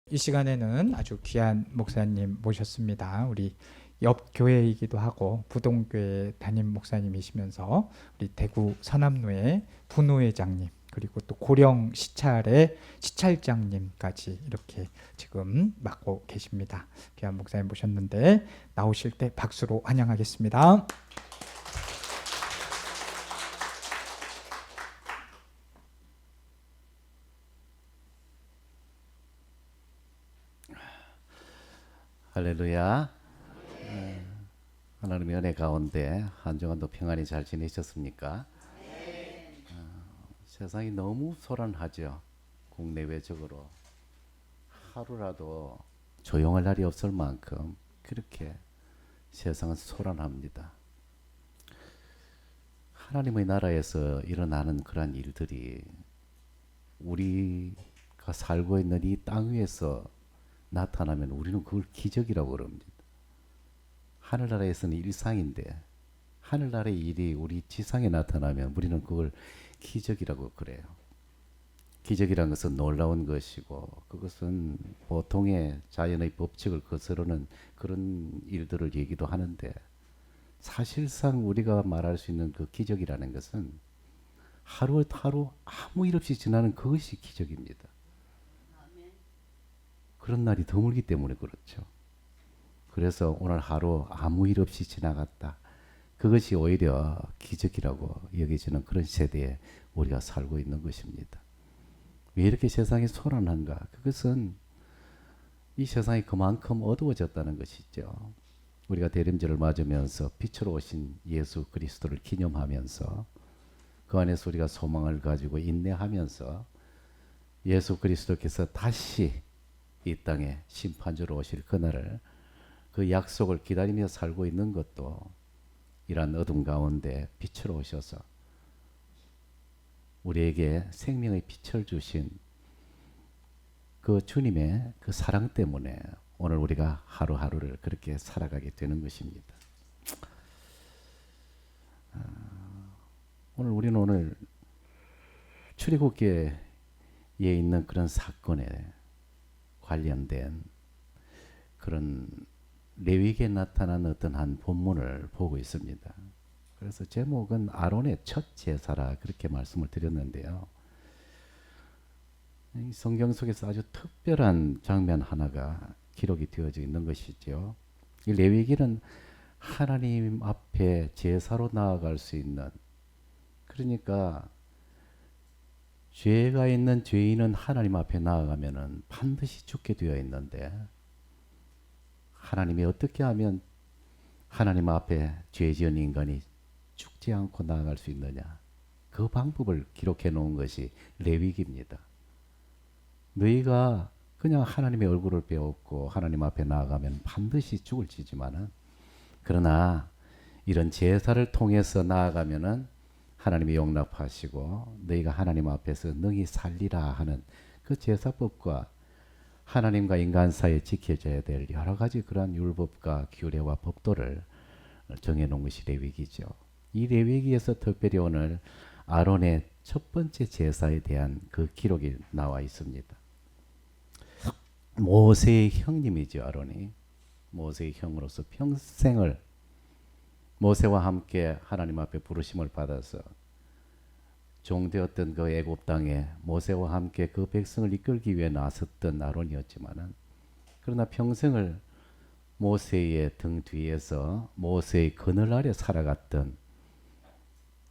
이 시간에는 아주 귀한 목사님 모셨습니다. 우리 옆 교회이기도 하고 부동교회 담임 목사님이시면서 우리 대구 서남로의 부노회장님 그리고 또 고령 시찰의 시찰장님까지 이렇게 지금 맡고 계십니다. 귀한 목사님 모셨는데 나오실 때 박수로 환영하겠습니다. 할렐루야. 하나님의 은혜 가운데 한 주간도 평안히 잘 지내셨습니까? 세상이 너무 소란하죠. 국내외적으로 하루라도 조용할 날이 없을 만큼 그렇게 세상은 소란합니다. 하나님의 나라에서 일어나는 그러한 일들이 우리가 살고 있는 이 땅 위에서 나타나면 우리는 그걸 기적이라고 그럽니다. 하늘나라에서는 일상인데 하늘나라의 일이 우리 지상에 나타나면 우리는 그걸 기적이라고 그래요. 기적이란 것은 놀라운 것이고 그것은 보통의 자연의 법칙을 거스르는 그런 일들을 얘기도 하는데 사실상 우리가 말할 수 있는 그 기적이라는 것은 하루하루 아무 일 없이 지나는 그것이 기적입니다. 그런 날이 드물기 때문에 그렇죠. 그래서 오늘 하루 아무 일 없이 지나갔다. 그것이 오히려 기적이라고 여겨지는 그런 세대에 우리가 살고 있는 것입니다. 왜 이렇게 세상이 소란한가? 그것은 이 세상이 그만큼 어두워졌다는 것이죠. 우리가 대림절을 맞으면서 빛으로 오신 예수 그리스도를 기념하면서 그 안에서 우리가 소망을 가지고 인내하면서 예수 그리스도께서 다시 이 땅에 심판주로 오실 그날을 그 약속을 기다리며 살고 있는 것도 이러한 어둠 가운데 빛으로 오셔서 우리에게 생명의 빛을 주신 그 주님의 그 사랑 때문에 오늘 우리가 하루하루를 그렇게 살아가게 되는 것입니다. 우리는 출애굽기에 있는 그런 사건에 관련된 그런 레위기에 나타난 어떤 한 본문을 보고 있습니다. 그래서 제목은 아론의 첫 제사라 그렇게 말씀을 드렸는데요. 이 성경 속에서 아주 특별한 장면 하나가 기록이 되어져 있는 것이죠. 이 레위기는 하나님 앞에 제사로 나아갈 수 있는, 그러니까 죄가 있는 죄인은 하나님 앞에 나아가면은 반드시 죽게 되어 있는데 하나님이 어떻게 하면 하나님 앞에 죄 지은 인간이 죽지 않고 나아갈 수 있느냐, 그 방법을 기록해 놓은 것이 레위기입니다. 너희가 그냥 하나님의 얼굴을 배웠고 하나님 앞에 나아가면 반드시 죽을지지만은, 그러나 이런 제사를 통해서 나아가면은 하나님이 용납하시고 너희가 하나님 앞에서 능히 살리라 하는 그 제사법과 하나님과 인간 사이에 지켜져야 될 여러 가지 그러한 율법과 규례와 법도를 정해놓은 것이 레위기죠. 이 레위기에서 특별히 오늘 아론의 첫 번째 제사에 대한 그 기록이 나와 있습니다. 모세의 형님이죠. 아론이 모세의 형으로서 평생을 모세와 함께 하나님 앞에 부르심을 받아서 종되었던 그 애굽 땅에 모세와 함께 그 백성을 이끌기 위해 나섰던 아론이었지만은, 그러나 평생을 모세의 등 뒤에서 모세의 그늘 아래 살아갔던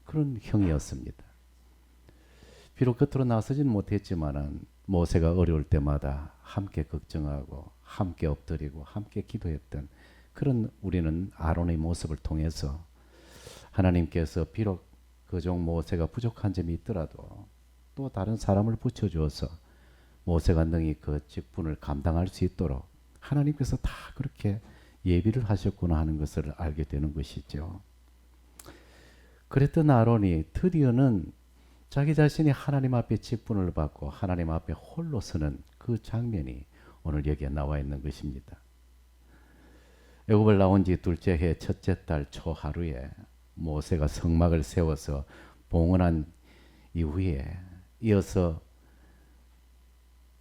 그런 형이었습니다. 비록 겉으로 나서진 못했지만은 모세가 어려울 때마다 함께 걱정하고 함께 엎드리고 함께 기도했던 그런 우리는 아론의 모습을 통해서 하나님께서 비록 그종 모세가 부족한 점이 있더라도 또 다른 사람을 붙여주어서 모세가 능히 그 직분을 감당할 수 있도록 하나님께서 다 그렇게 예비를 하셨구나 하는 것을 알게 되는 것이죠. 그랬던 아론이 드디어는 자기 자신이 하나님 앞에 직분을 받고 하나님 앞에 홀로 서는 그 장면이 오늘 여기에 나와 있는 것입니다. 애굽을 나온 지 둘째 해 첫째 달 초하루에 모세가 성막을 세워서 봉헌한 이후에 이어서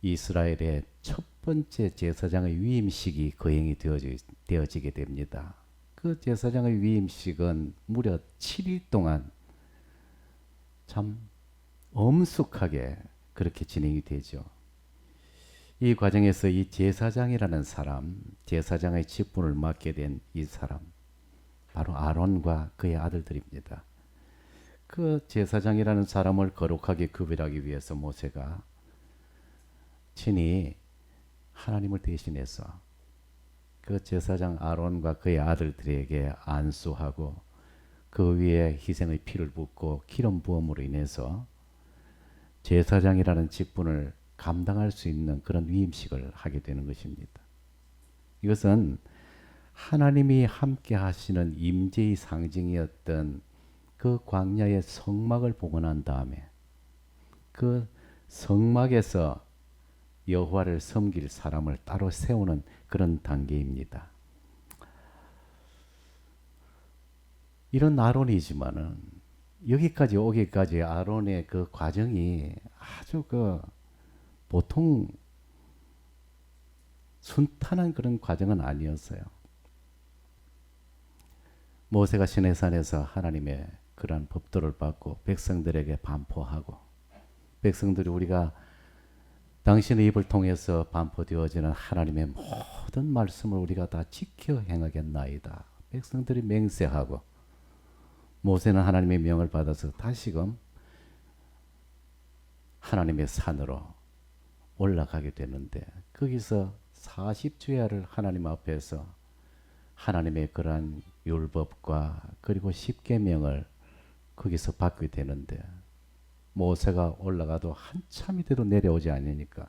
이스라엘의 첫 번째 제사장의 위임식이 거행이 되어지게 됩니다. 그 제사장의 위임식은 무려 7일 동안 참 엄숙하게 그렇게 진행이 되죠. 이 과정에서 이 제사장이라는 사람, 제사장의 직분을 맡게 된 이 사람, 바로 아론과 그의 아들들입니다. 그 제사장이라는 사람을 거룩하게 구별하기 위해서 모세가 친히 하나님을 대신해서 그 제사장 아론과 그의 아들들에게 안수하고 그 위에 희생의 피를 붓고 기름 부음으로 인해서 제사장이라는 직분을 감당할 수 있는 그런 위임식을 하게 되는 것입니다. 이것은 하나님이 함께 하시는 임재의 상징이었던 그 광야의 성막을 복원한 다음에 그 성막에서 여호와를 섬길 사람을 따로 세우는 그런 단계입니다. 이런 아론이지만은 여기까지 오기까지 아론의 그 과정이 아주 보통 순탄한 그런 과정은 아니었어요. 모세가 시내산에서 하나님의 그러한 법도를 받고 백성들에게 반포하고 백성들이 우리가 당신의 입을 통해서 반포되어지는 하나님의 모든 말씀을 우리가 다 지켜 행하겠나이다. 백성들이 맹세하고 모세는 하나님의 명을 받아서 다시금 하나님의 산으로 올라가게 되는데 거기서 40주야를 하나님 앞에서 하나님의 그러한 율법과 그리고 십계명을 거기서 받게 되는데 모세가 올라가도 한참이 돼도 내려오지 않으니까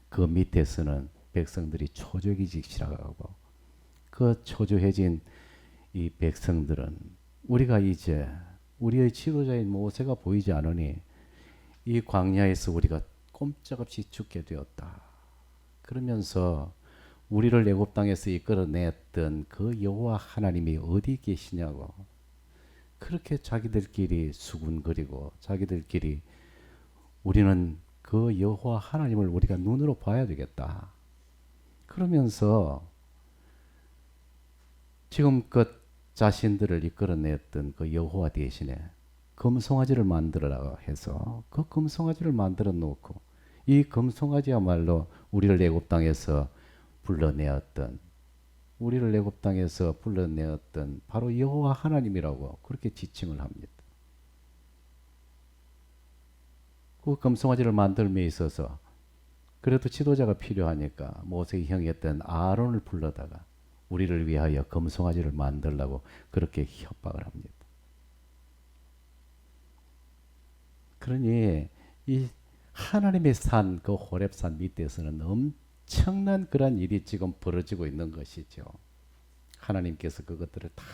그 밑에서는 백성들이 초조해지기 시작하고 그 초조해진 이 백성들은 우리가 이제 우리의 지도자인 모세가 보이지 않으니 이 광야에서 우리가 꼼짝없이 죽게 되었다. 그러면서 우리를 애굽 땅에서 이끌어냈던 그 여호와 하나님이 어디 계시냐고 그렇게 자기들끼리 수군거리고 자기들끼리 우리는 그 여호와 하나님을 우리가 눈으로 봐야 되겠다. 그러면서 지금껏 자신들을 이끌어냈던 그 여호와 대신에 금송아지를 만들어라 해서 그 금송아지를 만들어 놓고 이 금송아지야말로 우리를 애굽 땅에서 불러내었던 우리를 애굽 땅에서 불러내었던 바로 여호와 하나님이라고 그렇게 지칭을 합니다. 그 금송아지를 만들음에 있어서 그래도 지도자가 필요하니까 모세의 형이었던 아론을 불러다가 우리를 위하여 금송아지를 만들라고 그렇게 협박을 합니다. 그러니 이 하나님의 산, 그 호렙산 밑에서는 엄청난 그런 일이 지금 벌어지고 있는 것이죠. 하나님께서 그것들을 다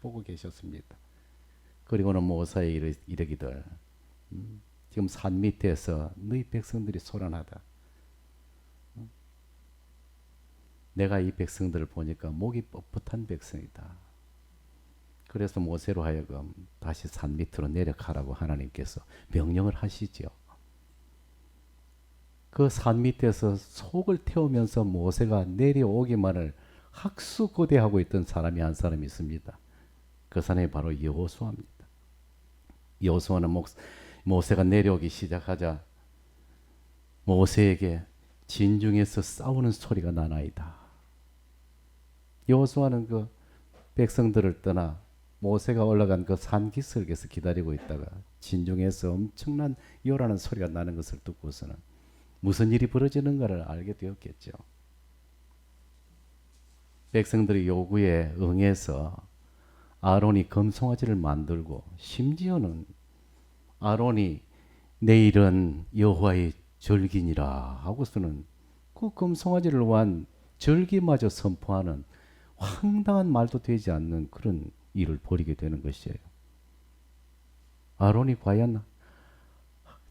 보고 계셨습니다. 그리고는 모세에 이르기를 지금 산 밑에서 너희 백성들이 소란하다. 내가 이 백성들을 보니까 목이 뻣뻣한 백성이다. 그래서 모세로 하여금 다시 산 밑으로 내려가라고 하나님께서 명령을 하시죠. 그 산 밑에서 속을 태우면서 모세가 내려오기만을 학수고대하고 있던 사람이 한 사람이 있습니다. 그 사람이 바로 여호수아입니다. 여호수아는 모세가 내려오기 시작하자 모세에게 진중에서 싸우는 소리가 나나이다. 여호수아는 그 백성들을 떠나 모세가 올라간 그 산기슭에서 기다리고 있다가 진중에서 엄청난 요라는 소리가 나는 것을 듣고서는 무슨 일이 벌어지는가를 알게 되었겠죠. 백성들의 요구에 응해서 아론이 금송아지를 만들고 심지어는 아론이 내일은 여호와의 절기니라 하고서는 그 금송아지를 위한 절기마저 선포하는 황당한 말도 되지 않는 그런 일을 벌이게 되는 것이에요. 아론이 과연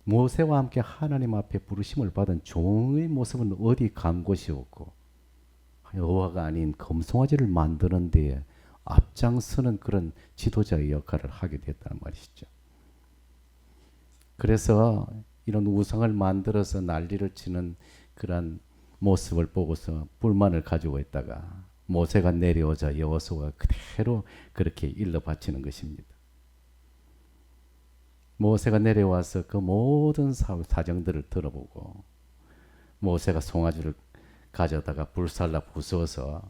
모세와 함께 하나님 앞에 부르심을 받은 종의 모습은 어디 간 곳이 없고 여호와가 아닌 금송아지를 만드는 데에 앞장서는 그런 지도자의 역할을 하게 됐다는 말이시죠. 그래서 이런 우상을 만들어서 난리를 치는 그런 모습을 보고서 불만을 가지고 있다가 모세가 내려오자 여호수아가 그대로 그렇게 일러 바치는 것입니다. 모세가 내려와서 그 모든 사정들을 들어보고 모세가 송아지를 가져다가 불살라 부숴서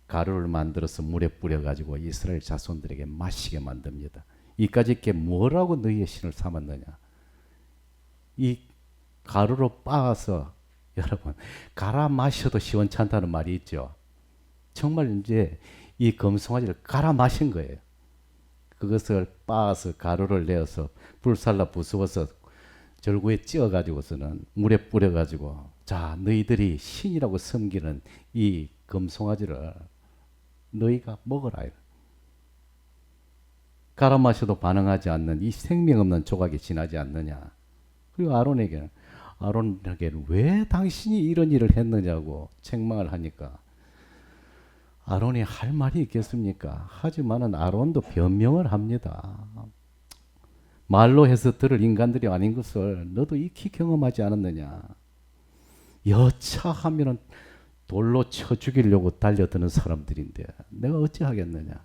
가루를 만들어서 물에 뿌려가지고 이스라엘 자손들에게 마시게 만듭니다. 이까짓 게 뭐라고 너희의 신을 삼았느냐. 이 가루로 빻아서 여러분 갈아 마셔도 시원찮다는 말이 있죠. 정말 이제 이 금송아지를 갈아 마신 거예요. 그것을 빻아서 가루를 내어서 불살라 부수어서 절구에 찧어가지고서는 물에 뿌려가지고 자 너희들이 신이라고 섬기는 이 금송아지를 너희가 먹어라. 갈아 마셔도 반응하지 않는 이 생명 없는 조각이 지나지 않느냐. 그리고 아론에게는 왜 당신이 이런 일을 했느냐고 책망을 하니까 아론이 할 말이 있겠습니까? 하지만은 아론도 변명을 합니다. 말로 해서 들을 인간들이 아닌 것을 너도 익히 경험하지 않았느냐. 여차하면은 돌로 쳐 죽이려고 달려드는 사람들인데 내가 어찌 하겠느냐.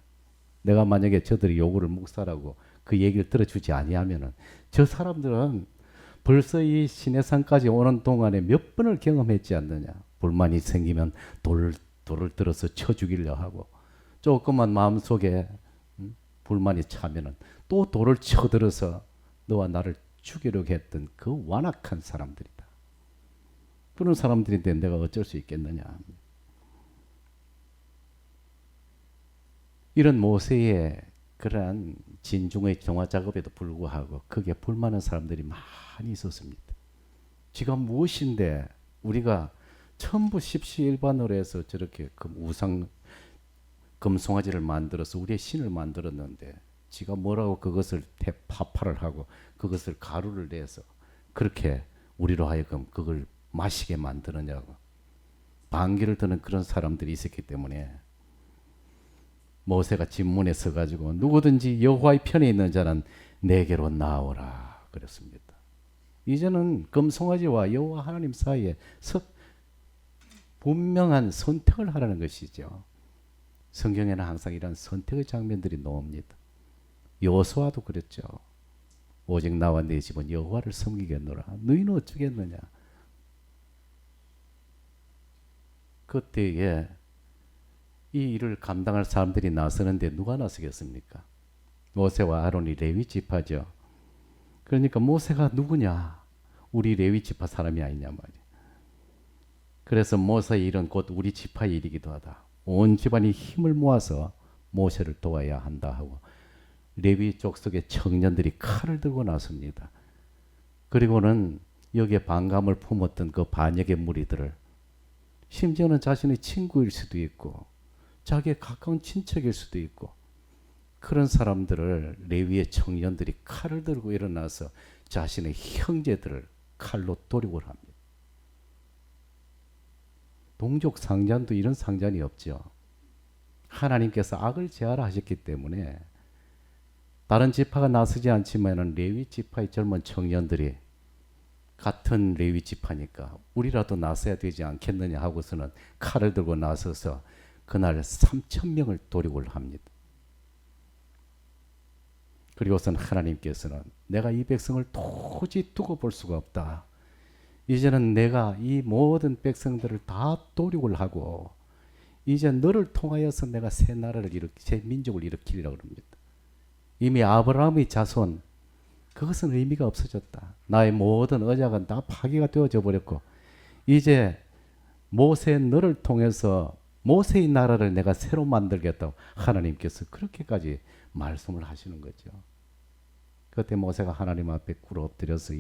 내가 만약에 저들이 요구를 묵살하고 그 얘기를 들어주지 아니하면은 저 사람들은 벌써 이 시내산까지 오는 동안에 몇 번을 경험했지 않느냐. 불만이 생기면 돌을 들어서 쳐 죽이려 하고 조금만 마음속에 불만이 차면은 또 돌을 쳐들어서 너와 나를 죽이려고 했던 그 완악한 사람들이다. 그런 사람들인데 내가 어쩔 수 있겠느냐. 이런 모세의 그러한 진중의 정화 작업에도 불구하고 거기에 불만한 사람들이 많이 있었습니다. 지가 무엇인데 우리가 전부 십시일반으로 해서 저렇게 우상 금송아지를 만들어서 우리의 신을 만들었는데 지가 뭐라고 그것을 파파를 하고 그것을 가루를 내서 그렇게 우리로 하여금 그걸 마시게 만드느냐고 반기를 드는 그런 사람들이 있었기 때문에 모세가 진문에 서가지고 누구든지 여호와의 편에 있는 자는 내게로 나오라 그랬습니다. 이제는 금송아지와 여호와 하나님 사이에 분명한 선택을 하라는 것이죠. 성경에는 항상 이런 선택의 장면들이 나옵니다. 여호수아도 그랬죠. 오직 나와 내 집은 여호와를 섬기겠노라. 너희는 어쩌겠느냐. 그때에 이 일을 감당할 사람들이 나서는데 누가 나서겠습니까? 모세와 아론이 레위 지파죠. 그러니까 모세가 누구냐? 우리 레위 지파 사람이 아니냐 말이야. 그래서 모세의 일은 곧 우리 지파의 일이기도 하다. 온 집안이 힘을 모아서 모세를 도와야 한다 하고 레위 족속의 청년들이 칼을 들고 나섭니다. 그리고는 여기에 반감을 품었던 그 반역의 무리들을 심지어는 자신의 친구일 수도 있고 자기의 가까운 친척일 수도 있고 그런 사람들을 레위의 청년들이 칼을 들고 일어나서 자신의 형제들을 칼로 도륙을 합니다. 동족 상잔도 이런 상잔이 없죠. 하나님께서 악을 제하라 하셨기 때문에 다른 지파가 나서지 않지만 레위 지파의 젊은 청년들이 같은 레위 지파니까 우리라도 나서야 되지 않겠느냐 하고서는 칼을 들고 나서서 그날 3,000명을 도륙을 합니다. 그리고선 하나님께서는 내가 이 백성을 도저히 두고 볼 수가 없다. 이제는 내가 이 모든 백성들을 다 도륙을 하고 이제 너를 통하여서 내가 새 나라를 새 민족을 일으키리라고 합니다. 이미 아브라함의 자손 그것은 의미가 없어졌다. 나의 모든 언약은 다 파기가 되어져 버렸고 이제 모세 너를 통해서 모세의 나라를 내가 새로 만들겠다고 하나님께서 그렇게까지 말씀을 하시는 거죠. 그때 모세가 하나님 앞에 꿇어 엎드려서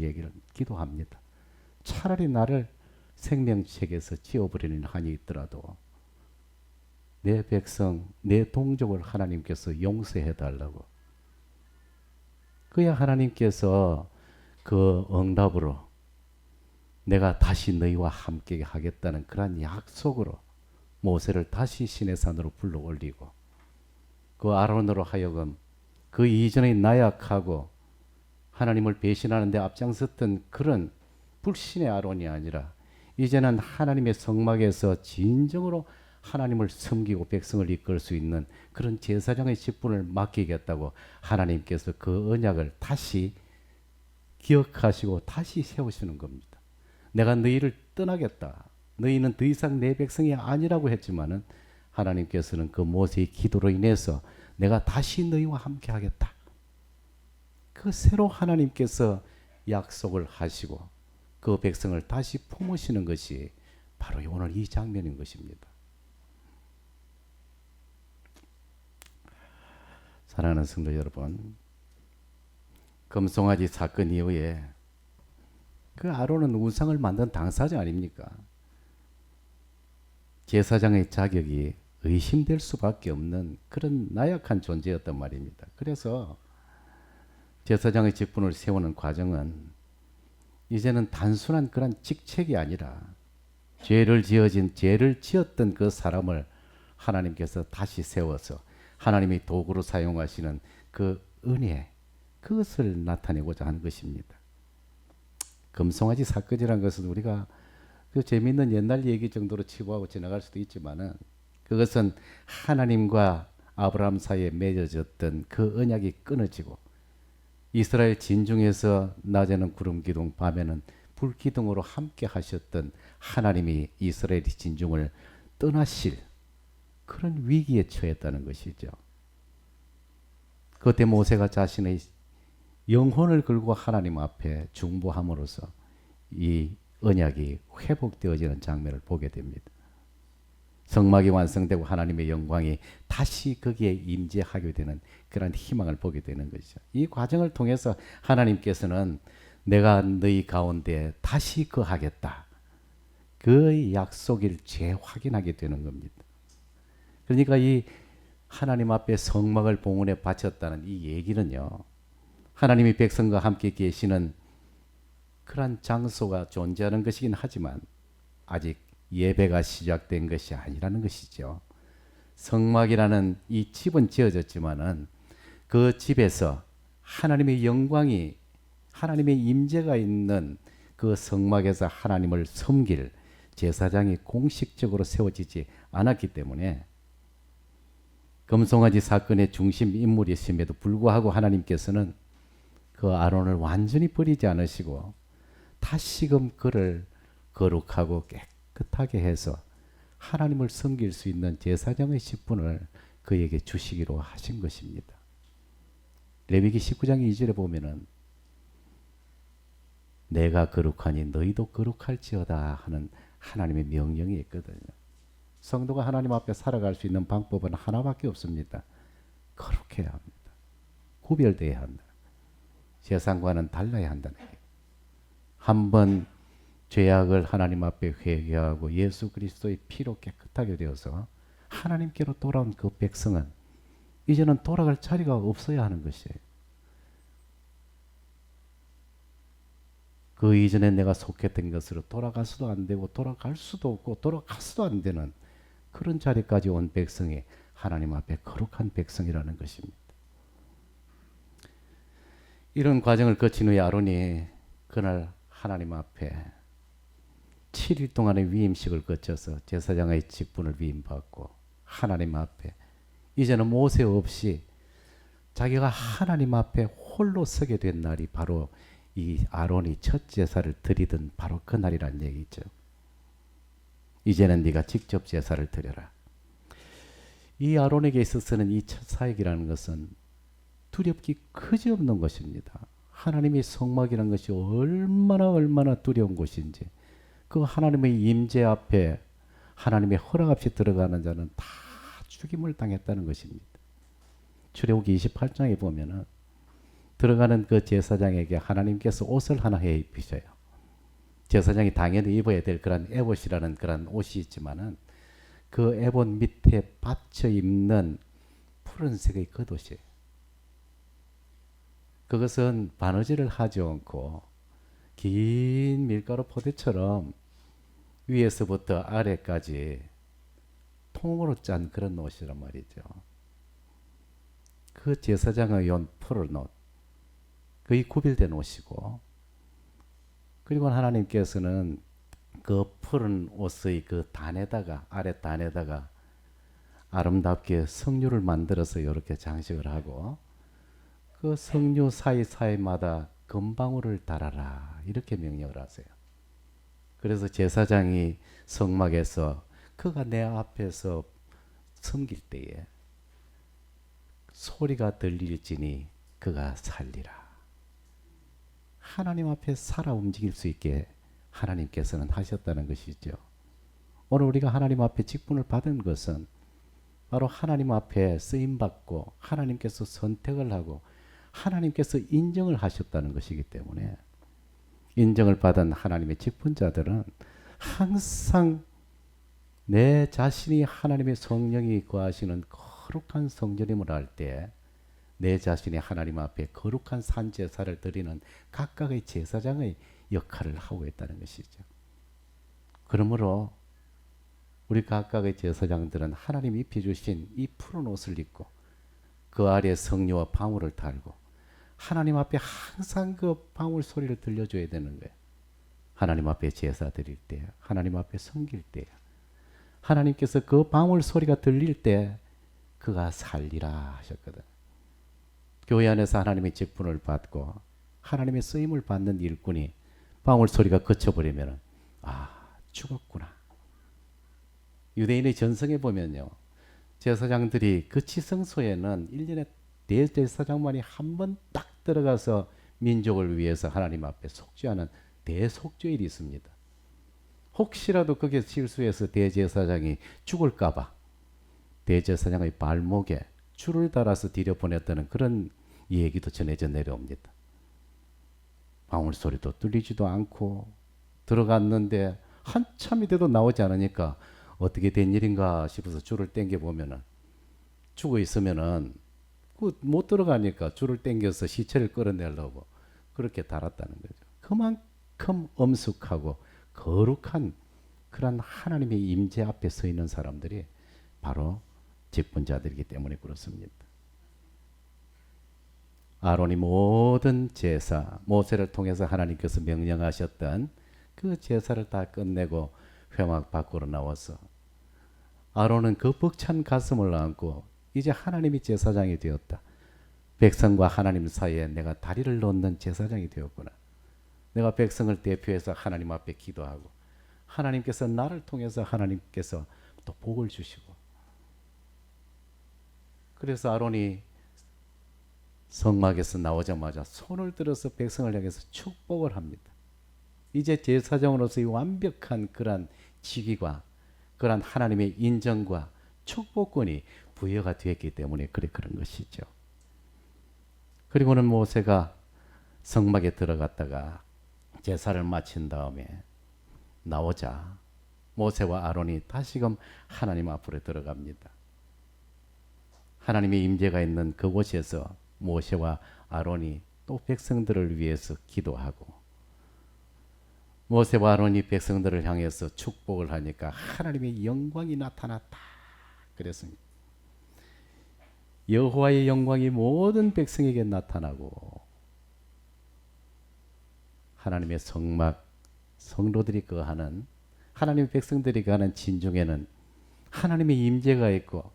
기도합니다. 차라리 나를 생명책에서 지워버리는 한이 있더라도 내 백성, 내 동족을 하나님께서 용서해 달라고. 그야 하나님께서 그 응답으로 내가 다시 너희와 함께 하겠다는 그러한 약속으로 모세를 다시 시내산으로 불러 올리고 그 아론으로 하여금 그 이전의 나약하고 하나님을 배신하는 데 앞장섰던 그런 불신의 아론이 아니라 이제는 하나님의 성막에서 진정으로 하나님을 섬기고 백성을 이끌 수 있는 그런 제사장의 직분을 맡기겠다고 하나님께서 그 언약을 다시 기억하시고 다시 세우시는 겁니다. 내가 너희를 떠나겠다. 너희는 더 이상 내 백성이 아니라고 했지만은 하나님께서는 그 모세의 기도로 인해서 내가 다시 너희와 함께 하겠다. 그 새로 하나님께서 약속을 하시고 그 백성을 다시 품으시는 것이 바로 오늘 이 장면인 것입니다. 사랑하는 성도 여러분, 금송아지 사건 이후에 그 아론은 우상을 만든 당사자 아닙니까? 제사장의 자격이 의심될 수밖에 없는 그런 나약한 존재였단 말입니다. 그래서 제사장의 직분을 세우는 과정은 이제는 단순한 그런 직책이 아니라 죄를 지었던 그 사람을 하나님께서 다시 세워서 하나님이 도구로 사용하시는 그 은혜, 그것을 나타내고자 하는 것입니다. 금송아지 사건이라는 것은 우리가 그 재미있는 옛날 얘기 정도로 치부하고 지나갈 수도 있지만은 그것은 하나님과 아브라함 사이에 맺어졌던 그 언약이 끊어지고 이스라엘 진중에서 낮에는 구름 기둥, 밤에는 불 기둥으로 함께 하셨던 하나님이 이스라엘 진중을 떠나실 그런 위기에 처했다는 것이죠. 그때 모세가 자신의 영혼을 걸고 하나님 앞에 중보함으로써 이 언약이 회복되어지는 장면을 보게 됩니다. 성막이 완성되고 하나님의 영광이 다시 거기에 임재하게 되는 그런 희망을 보게 되는 것이죠. 이 과정을 통해서 하나님께서는 내가 너희 가운데 다시 거하겠다. 그 약속을 재확인하게 되는 겁니다. 그러니까 이 하나님 앞에 성막을 봉헌에 바쳤다는 이 얘기는요. 하나님이 백성과 함께 계시는 그러한 장소가 존재하는 것이긴 하지만 아직 예배가 시작된 것이 아니라는 것이죠. 성막이라는 이 집은 지어졌지만은 그 집에서 하나님의 영광이 하나님의 임재가 있는 그 성막에서 하나님을 섬길 제사장이 공식적으로 세워지지 않았기 때문에 금송아지 사건의 중심 인물이심에도 불구하고 하나님께서는 그 아론을 완전히 버리지 않으시고 다시금 그를 거룩하고 깨끗하게 해서 하나님을 섬길 수 있는 제사장의 직분을 그에게 주시기로 하신 것입니다. 레위기 19장 2절에 보면은 내가 거룩하니 너희도 거룩할지어다 하는 하나님의 명령이 있거든요. 성도가 하나님 앞에 살아갈 수 있는 방법은 하나밖에 없습니다. 거룩해야 합니다. 구별되어야 한다. 세상과는 달라야 한다는 얘기예요. 한번 죄악을 하나님 앞에 회개하고 예수 그리스도의 피로 깨끗하게 되어서 하나님께로 돌아온 그 백성은 이제는 돌아갈 자리가 없어야 하는 것이에요. 그 이전에 내가 속했던 것으로 돌아가서도 안 되고 돌아갈 수도 없고 돌아가서도 안 되는 그런 자리까지 온 백성이 하나님 앞에 거룩한 백성이라는 것입니다. 이런 과정을 거친 후에 아론이 그날 하나님 앞에 7일 동안의 위임식을 거쳐서 제사장의 직분을 위임받고 하나님 앞에 이제는 모세 없이 자기가 하나님 앞에 홀로 서게 된 날이 바로 이 아론이 첫 제사를 드리던 바로 그 날이란 얘기죠. 이제는 네가 직접 제사를 드려라. 이 아론에게 있어서는 이 첫 사역이라는 것은 두렵기 그지없는 것입니다. 하나님의 성막이라는 것이 얼마나 두려운 곳인지 그 하나님의 임재 앞에 하나님의 허락 없이 들어가는 자는 다 죽임을 당했다는 것입니다. 출애굽기 28장에 보면은 들어가는 그 제사장에게 하나님께서 옷을 하나 해 입히셔요. 제사장이 당연히 입어야 될 그런 에봇이라는 그런 옷이 있지만은 그 에봇 밑에 받쳐 입는 푸른색의 겉옷이에요. 그것은 바느질을 하지 않고 긴 밀가루 포대처럼 위에서부터 아래까지 통으로 짠 그런 옷이란 말이죠. 그 제사장의 yon 푸른 옷, 거의 구별된 옷이고, 그리고 하나님께서는 그 푸른 옷의 그 단에다가 아래 단에다가 아름답게 석류를 만들어서 이렇게 장식을 하고 그 석류 사이사이마다 금방울을 달아라 이렇게 명령을 하세요. 그래서 제사장이 성막에서 그가 내 앞에서 섬길 때에 소리가 들릴지니 그가 살리라. 하나님 앞에 살아 움직일 수 있게 하나님께서는 하셨다는 것이죠. 오늘 우리가 하나님 앞에 직분을 받은 것은 바로 하나님 앞에 쓰임받고 하나님께서 선택을 하고 하나님께서 인정을 하셨다는 것이기 때문에 인정을 받은 하나님의 직분자들은 항상 내 자신이 하나님의 성령이 거하시는 거룩한 성전임을 알 때 내 자신이 하나님 앞에 거룩한 산제사를 드리는 각각의 제사장의 역할을 하고 있다는 것이죠. 그러므로 우리 각각의 제사장들은 하나님 입혀주신 이 푸른 옷을 입고 그 아래에 석류와 방울을 달고 하나님 앞에 항상 그 방울 소리를 들려줘야 되는 거예요. 하나님 앞에 제사 드릴 때, 하나님 앞에 섬길 때, 하나님께서 그 방울 소리가 들릴 때 그가 살리라 하셨거든. 교회 안에서 하나님의 직분을 받고 하나님의 쓰임을 받는 일꾼이 방울 소리가 그쳐버리면 죽었구나. 유대인의 전성에 보면요, 제사장들이 그 지성소에는 1년에 대제사장만이 한 번 딱 들어가서 민족을 위해서 하나님 앞에 속죄하는 대속죄일이 있습니다. 혹시라도 그게 실수해서 대제사장이 죽을까봐 대제사장의 발목에 줄을 달아서 들여보냈다는 그런 얘기도 전해져 내려옵니다. 방울 소리도 들리지도 않고 들어갔는데 한참이 돼도 나오지 않으니까 어떻게 된 일인가 싶어서 줄을 당겨 보면은 죽어 있으면은 못 들어가니까 줄을 당겨서 시체를 끌어내려고 그렇게 달았다는 거죠. 그만큼 엄숙하고 거룩한 그런 하나님의 임재 앞에 서 있는 사람들이 바로 직분자들이기 때문에 그렇습니다. 아론이 모든 제사, 모세를 통해서 하나님께서 명령하셨던 그 제사를 다 끝내고 회막 밖으로 나와서 아론은 그 벅찬 가슴을 안고 이제 하나님이 제사장이 되었다. 백성과 하나님 사이에 내가 다리를 놓는 제사장이 되었구나. 내가 백성을 대표해서 하나님 앞에 기도하고 하나님께서 나를 통해서 하나님께서 또 복을 주시고, 그래서 아론이 성막에서 나오자마자 손을 들어서 백성을 향해서 축복을 합니다. 이제 제사장으로서의 완벽한 그런 직위가 그런 하나님의 인정과 축복권이 부여가 되었기 때문에 그런 것이죠. 그리고는 모세가 성막에 들어갔다가 제사를 마친 다음에 나오자 모세와 아론이 다시금 하나님 앞으로 들어갑니다. 하나님의 임재가 있는 그곳에서 모세와 아론이 또 백성들을 위해서 기도하고, 모세와 아론이 백성들을 향해서 축복을 하니까 하나님의 영광이 나타났다 그랬습니다. 여호와의 영광이 모든 백성에게 나타나고 하나님의 성막, 성도들이 거하는, 하나님의 백성들이 거하는 진중에는 하나님의 임재가 있고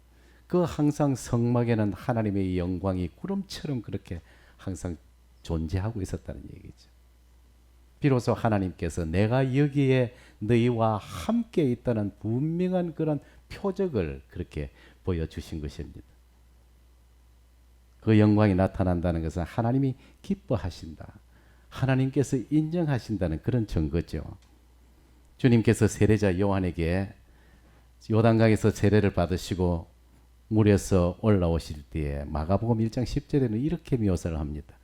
그 항상 성막에는 하나님의 영광이 구름처럼 그렇게 항상 존재하고 있었다는 얘기죠. 비로소 하나님께서 내가 여기에 너희와 함께 있다는 분명한 그런 표적을 그렇게 보여주신 것입니다. 그 영광이 나타난다는 것은 하나님이 기뻐하신다, 하나님께서 인정하신다는 그런 증거죠. 주님께서 세례자 요한에게 요단강에서 세례를 받으시고 물에서 올라오실 때에 마가복음 1장 10절에는 이렇게 묘사를 합니다.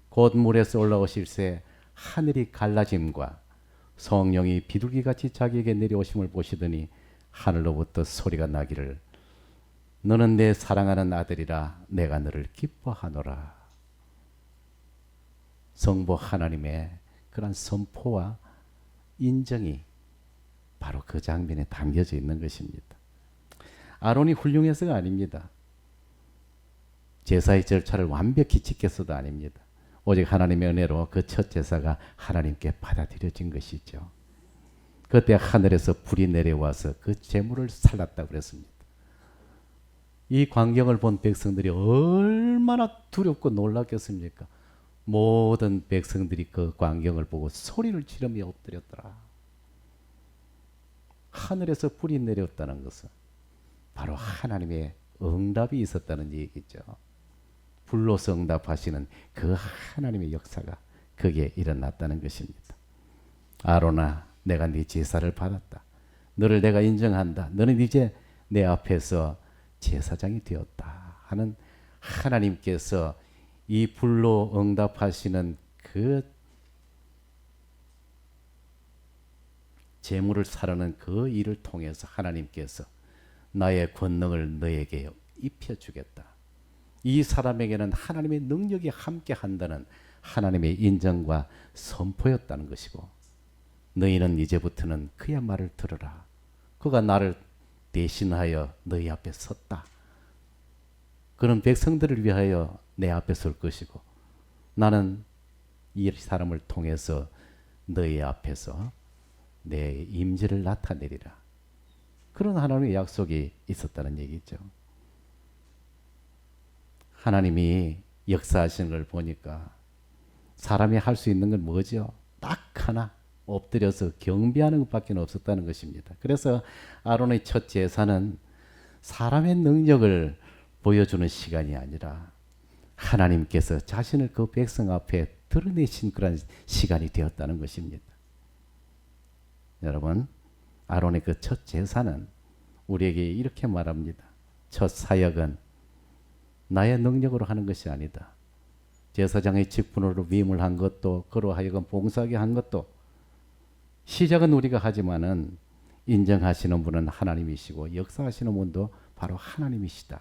곧 물에서 올라오실 새 하늘이 갈라짐과 성령이 비둘기같이 자기에게 내려오심을 보시더니 하늘로부터 소리가 나기를 너는 내 사랑하는 아들이라 내가 너를 기뻐하노라. 성부 하나님의 그런 선포와 인정이 바로 그 장면에 담겨져 있는 것입니다. 아론이 훌륭해서가 아닙니다. 제사의 절차를 완벽히 지켰어도 아닙니다. 오직 하나님의 은혜로 그 첫 제사가 하나님께 받아들여진 것이죠. 그때 하늘에서 불이 내려와서 그 재물을 살랐다고 그랬습니다. 이 광경을 본 백성들이 얼마나 두렵고 놀랐겠습니까? 모든 백성들이 그 광경을 보고 소리를 지르며 엎드렸더라. 하늘에서 불이 내렸다는 것은 바로 하나님의 응답이 있었다는 얘기죠. 불로서 응답하시는 그 하나님의 역사가 거기에 일어났다는 것입니다. 아론아, 내가 네 제사를 받았다. 너를 내가 인정한다. 너는 이제 내 앞에서 제사장이 되었다 하는 하나님께서 이 불로 응답하시는 그 재물을 사르는 그 일을 통해서 하나님께서 나의 권능을 너에게 입혀주겠다. 이 사람에게는 하나님의 능력이 함께 한다는 하나님의 인정과 선포였다는 것이고, 너희는 이제부터는 그의 말을 들으라. 그가 나를 대신하여 너희 앞에 섰다. 그런 백성들을 위하여 내 앞에 설 것이고, 나는 이 사람을 통해서 너희 앞에서 내 임재를 나타내리라. 그런 하나님의 약속이 있었다는 얘기죠. 하나님이 역사하시는 걸 보니까 사람이 할 수 있는 건 뭐죠? 딱 하나, 엎드려서 경배하는 것밖에 없었다는 것입니다. 그래서 아론의 첫 제사는 사람의 능력을 보여주는 시간이 아니라 하나님께서 자신을 그 백성 앞에 드러내신 그런 시간이 되었다는 것입니다. 여러분, 아론의 그 첫 제사는 우리에게 이렇게 말합니다. 첫 사역은 나의 능력으로 하는 것이 아니다. 제사장의 직분으로 위임을 한 것도, 그로 하여금 봉사하게 한 것도, 시작은 우리가 하지만은 인정하시는 분은 하나님이시고 역사하시는 분도 바로 하나님이시다.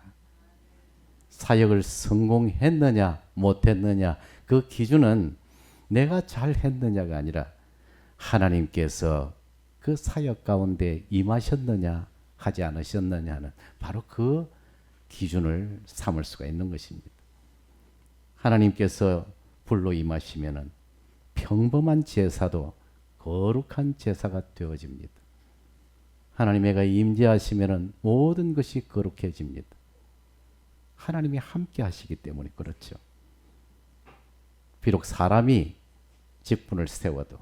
사역을 성공했느냐 못했느냐, 그 기준은 내가 잘했느냐가 아니라 하나님께서 그 사역 가운데 임하셨느냐 하지 않으셨느냐는 바로 그 기준을 삼을 수가 있는 것입니다. 하나님께서 불로 임하시면은 평범한 제사도 거룩한 제사가 되어집니다. 하나님의가 임재하시면은 모든 것이 거룩해집니다. 하나님이 함께 하시기 때문에 그렇죠. 비록 사람이 직분을 세워도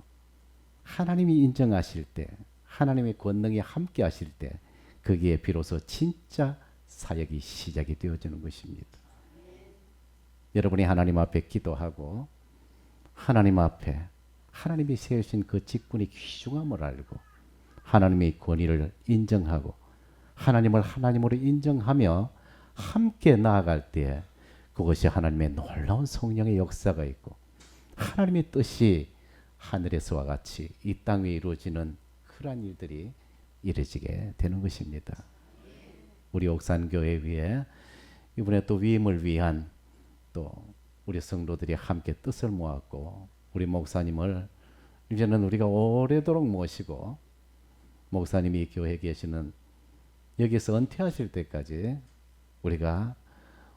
하나님이 인정하실 때, 하나님의 권능이 함께 하실 때, 거기에 비로소 진짜 사역이 시작이 되어지는 것입니다. 여러분이 하나님 앞에 기도하고 하나님 앞에 하나님이 세우신 그 직분의 귀중함을 알고 하나님의 권위를 인정하고 하나님을 하나님으로 인정하며 함께 나아갈 때, 그것이 하나님의 놀라운 성령의 역사가 있고 하나님의 뜻이 하늘에서와 같이 이 땅 위에 이루어지는 그러한 일들이 이루어지게 되는 것입니다. 우리 옥산교회 위에 이번에 또 위임을 위한 또 우리 성도들이 함께 뜻을 모았고, 우리 목사님을 이제는 우리가 오래도록 모시고, 목사님이 교회에 계시는 여기서 은퇴하실 때까지 우리가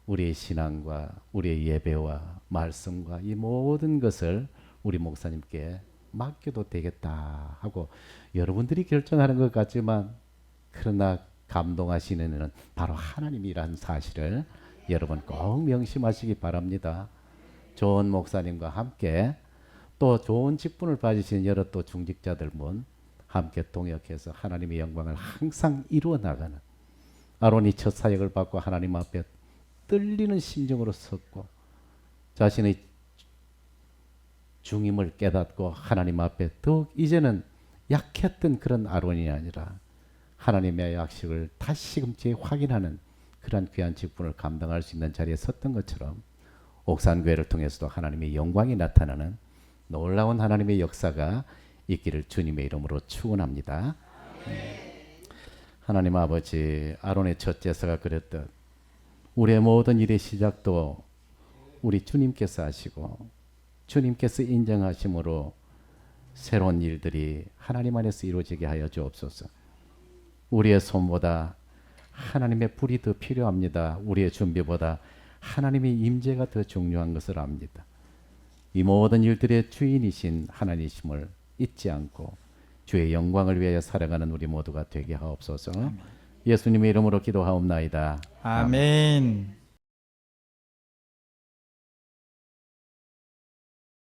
우리의 신앙과 우리의 예배와 말씀과 이 모든 것을 우리 목사님께 맡겨도 되겠다 하고 여러분들이 결정하는 것 같지만, 그러나 감동하시는 이는 바로 하나님이라는 사실을 여러분 꼭 명심하시기 바랍니다. 좋은 목사님과 함께 또 좋은 직분을 받으신 여러 또 중직자들 문 함께 동역해서 하나님의 영광을 항상 이루어 나가는, 아론이 첫 사역을 받고 하나님 앞에 떨리는 심정으로 섰고 자신의 중임을 깨닫고 하나님 앞에 더욱 이제는 약했던 그런 아론이 아니라 하나님의 약식을 다시금 재확인하는 그러한 귀한 직분을 감당할 수 있는 자리에 섰던 것처럼, 옥산교회를 통해서도 하나님의 영광이 나타나는 놀라운 하나님의 역사가 있기를 주님의 이름으로 축원합니다. 하나님 아버지, 아론의 첫 제사가 그랬듯 우리의 모든 일의 시작도 우리 주님께서 하시고 주님께서 인정하심으로 새로운 일들이 하나님 안에서 이루어지게 하여 주옵소서. 우리의 손보다 하나님의 불이 더 필요합니다. 우리의 준비보다 하나님의 임재가 더 중요한 것을 압니다. 이 모든 일들의 주인이신 하나님이심을 잊지 않고 주의 영광을 위하여 살아가는 우리 모두가 되게 하옵소서. 예수님의 이름으로 기도하옵나이다. 아멘.